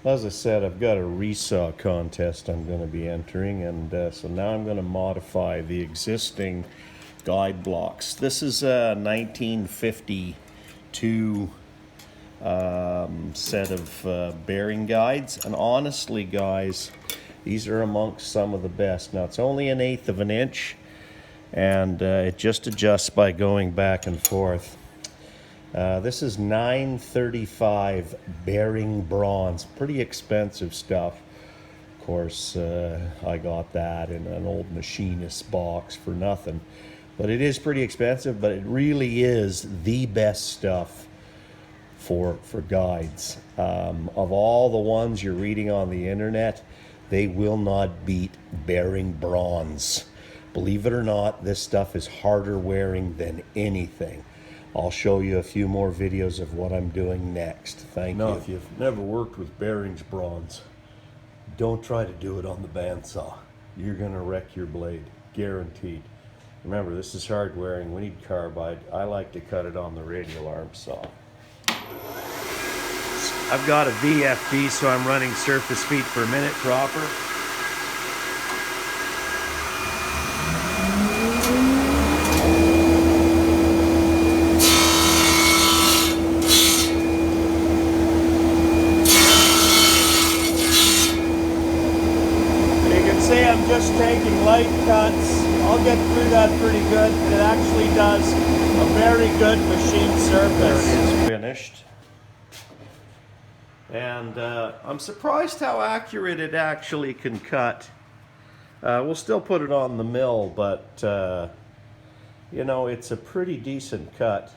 As I said, I've got a resaw contest I'm going to be entering, and so now I'm going to modify the existing guide blocks. This is a 1952 set of bearing guides, and honestly guys, these are amongst some of the best. Now it's only 1/8 of an inch, and it just adjusts by going back and forth. This is 935 bearing bronze, pretty expensive stuff. Of course, I got that in an old machinist box for nothing, but it is pretty expensive, but it really is the best stuff for guides. Of all the ones you're reading on the internet, they will not beat bearing bronze. Believe it or not, this stuff is harder wearing than anything. I'll show you a few more videos of what I'm doing next. Thank you. Now, if you've never worked with bearings bronze, don't try to do it on the bandsaw. You're gonna wreck your blade, guaranteed. Remember, this is hard wearing. We need carbide. I like to cut it on the radial arm saw. I've got a VFD, so I'm running surface feet per minute proper. Say I'm just taking light cuts. I'll get through that pretty good. It actually does a very good machine surface. There it is, finished. And I'm surprised how accurate it actually can cut. We'll still put it on the mill, but you know, it's a pretty decent cut.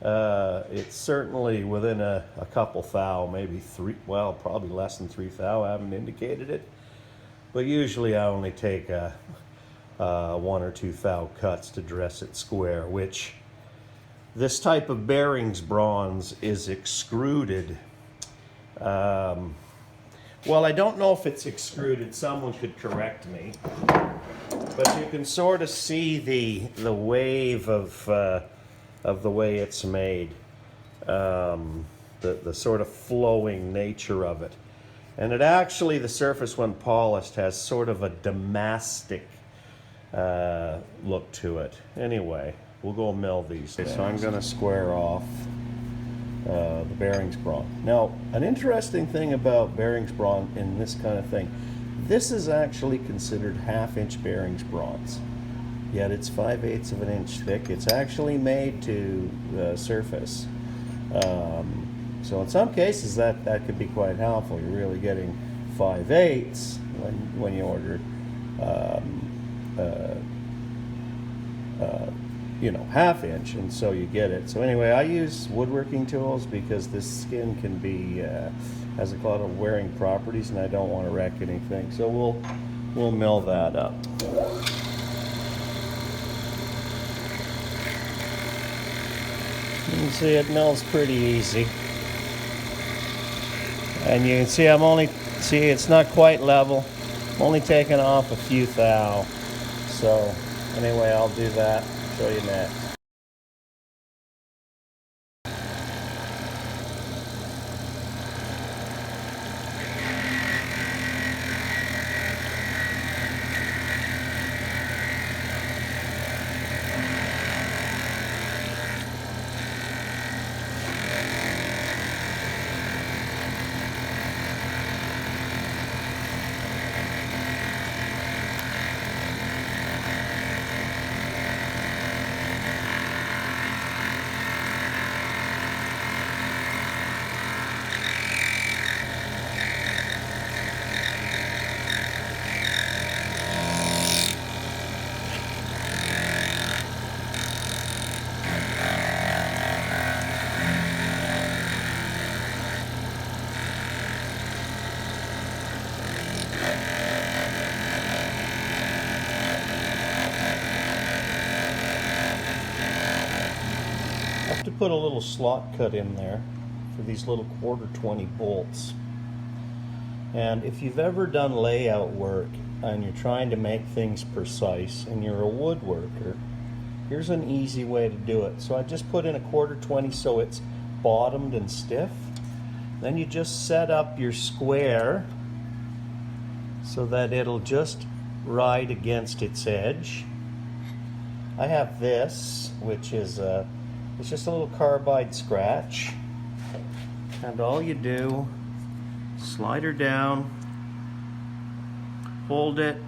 It's certainly within a couple thou, maybe three, well, probably less than 3 thou. I haven't indicated it. But usually I only take 1 or 2 thou cuts to dress it square, which this type of bearings bronze is extruded. Well, I don't know if it's extruded. Someone could correct me. But you can sort of see the wave of the way it's made, the sort of flowing nature of it. And it actually, the surface when polished has sort of a damastic look to it. Anyway, we'll go mill these. Okay, so I'm going to square off the bearings bronze. Now, an interesting thing about bearings bronze in this kind of thing, this is actually considered 1/2 inch bearings bronze, yet it's 5/8 of an inch thick. It's actually made to surface. So in some cases that could be quite helpful. You're really getting 5/8 when you order, you know, 1/2 inch, and so you get it. So anyway, I use woodworking tools because this skin can be has a lot of wearing properties, and I don't want to wreck anything. So we'll mill that up. You can see it mills pretty easy. And you can see it's not quite level. I'm only taking off a few thou. So anyway, I'll do that, show you next. Put a little slot cut in there for these little 1/4-20 bolts. And if you've ever done layout work and you're trying to make things precise and you're a woodworker, here's an easy way to do it. So I just put in a 1/4-20 so it's bottomed and stiff, Then you just set up your square so that it'll just ride against its edge. I have this, which is it's just a little carbide scratch. And all you do, slide her down, hold it,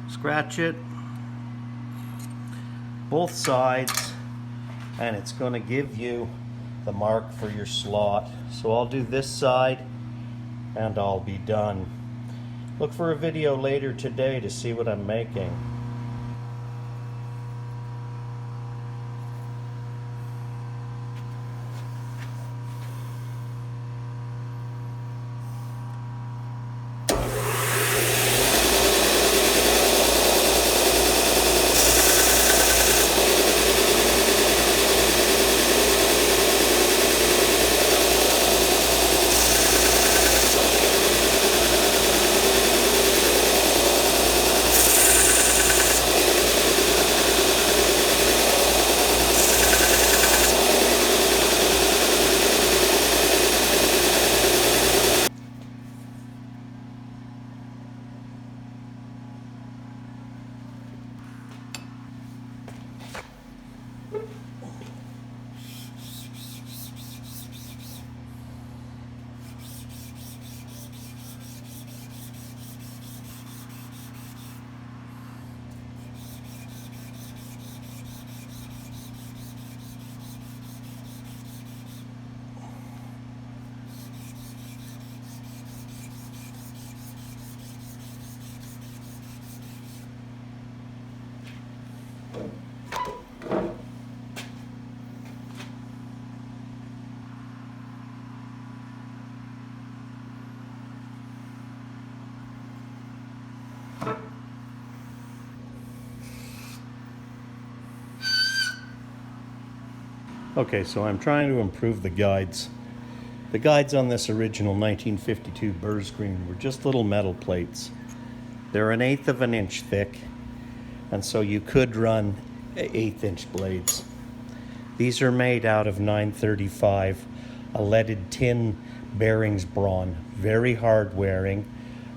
scratch it, both sides, and it's going to give you the mark for your slot. So I'll do this side and I'll be done. Look for a video later today to see what I'm making. Okay, so I'm trying to improve the guides. The guides on this original 1952 burr screen were just little metal plates. They're 1/8 of an inch thick, and so you could run 1/8 inch blades. These are made out of 935, a leaded tin bearings brawn, very hard wearing,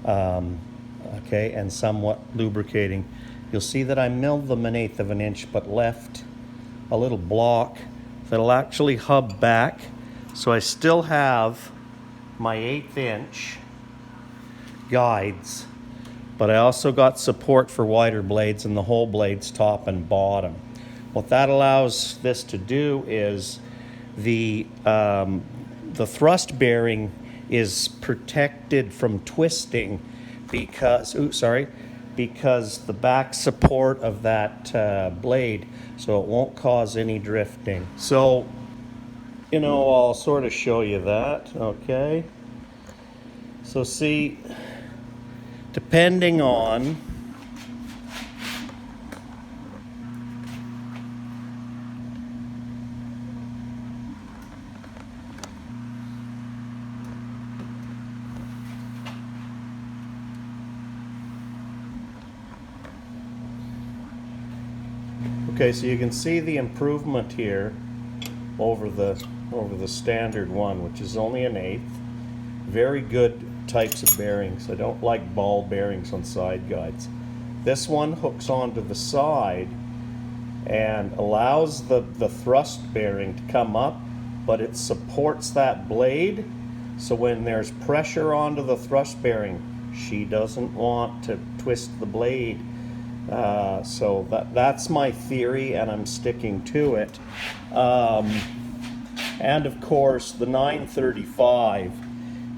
okay, and somewhat lubricating. You'll see that I milled them 1/8 of an inch, but left a little block that'll actually hub back. So I still have my 1/8 inch guides, but I also got support for wider blades in the whole blades, top and bottom. What that allows this to do is the thrust bearing is protected from twisting because, because the back support of that blade, so it won't cause any drifting. So, you know, I'll sort of show you that, okay? So see, depending on okay, so you can see the improvement here over the standard one, which is only 1/8. Very good types of bearings. I don't like ball bearings on side guides. This one hooks onto the side and allows the thrust bearing to come up, but it supports that blade, so when there's pressure onto the thrust bearing, she doesn't want to twist the blade. So that's my theory, and I'm sticking to it. And of course, the 935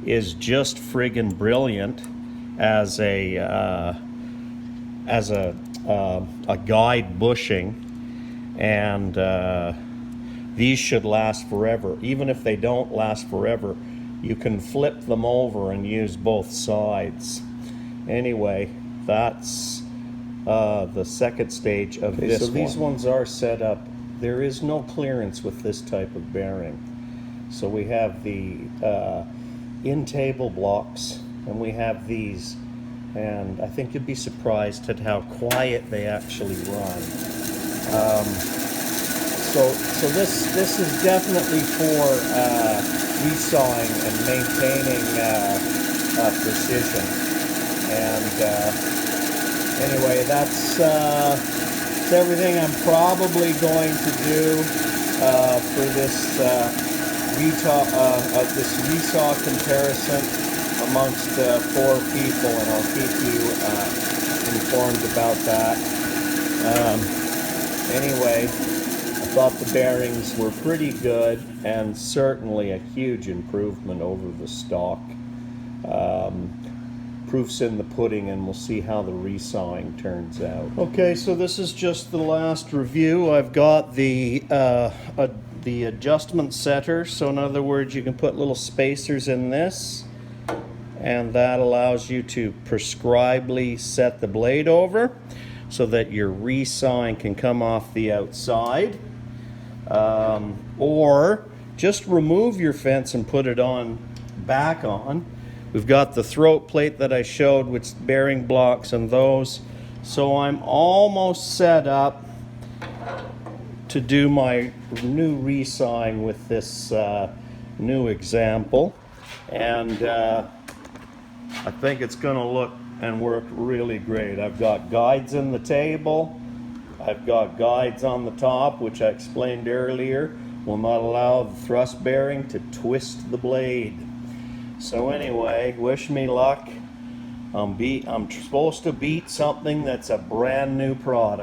is just friggin' brilliant as a guide bushing, and these should last forever. Even if they don't last forever, you can flip them over and use both sides. Anyway, that's the second stage of this one. So these ones are set up. There is no clearance with this type of bearing. So we have the in-table blocks, and we have these, and I think you'd be surprised at how quiet they actually run. So this is definitely for resawing and maintaining precision. And anyway, that's everything I'm probably going to do for this this resaw comparison amongst 4 people, and I'll keep you informed about that. Anyway, I thought the bearings were pretty good, and certainly a huge improvement over the stock. Proof's in the pudding, and we'll see how the resawing turns out. Okay, so this is just the last review. I've got the adjustment setter, so in other words, you can put little spacers in this, and that allows you to prescribedly set the blade over so that your resawing can come off the outside, or just remove your fence and put it on back on. We've got the throat plate that I showed with bearing blocks and those, so I'm almost set up to do my new resawing with this new example, and I think it's going to look and work really great. I've got guides in the table, I've got guides on the top, which I explained earlier will not allow the thrust bearing to twist the blade. So anyway, wish me luck. I'm supposed to beat something that's a brand new product.